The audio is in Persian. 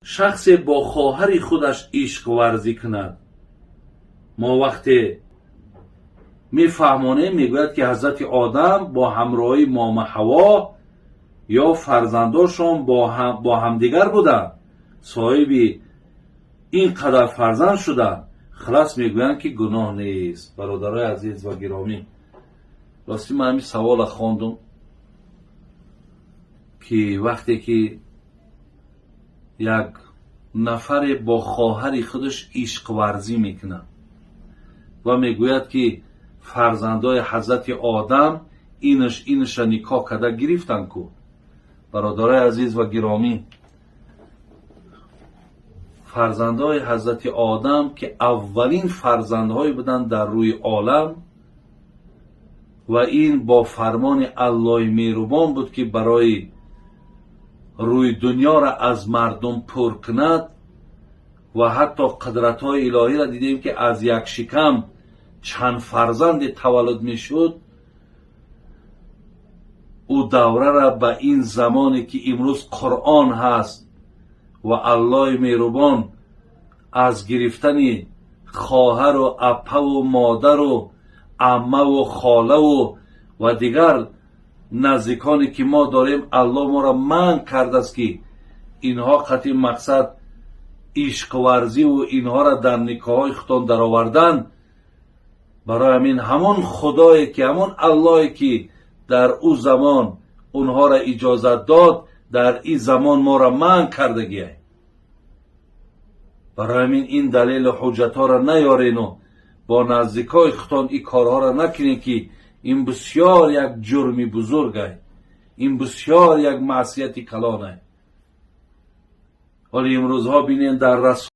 شخص با خواهر خودش عشق ورزی کند، ما وقتی میفهمانیم میگوید که حضرت آدم با همراهی مام حوا یا فرزنداشون با همدیگر بودند، صاحب این قدر فرزند شدند. خلاص میگویند که گناه نیست. برادرای عزیز و گرامی، راستی من همین سوال خواندم که وقتی که یک نفر با خواهر خودش عشق ورزی میکنه و میگوید که فرزندای حضرت آدم اینش نکاح کرده گرفتن کو. برادرای عزیز و گرامی، فرزندای حضرت آدم که اولین فرزندهای بودن در روی عالم و این با فرمان الله مهربان بود که برای روی دنیا را از مردم پر کند و حتی قدرت های الهی را دیدیم که از یک شکم چند فرزند تولد می شد. او دوره را به این زمانی که امروز قرآن هست و الله مهربان از گرفتن خواهر و اپه و مادر و عمه و خاله و دیگر نزدیکانی که ما داریم، الله ما را منع کرده است که اینها قطعی مقصد عشق ورزی و اینها را در نکاح خودتان در آوردن. برای همین همان خدایی که همان اللهی که در او زمان اونها را اجازت داد، در این زمان ما را منع کرده گیه. برای همین این دلیل حجت ها را نیارین و با نزدیکای خودتان این کارها را نکنین که این بسیار یک جرمی بزرگ است، این بسیار یک معصیت کلان است. ولی امروزها بینین در رسول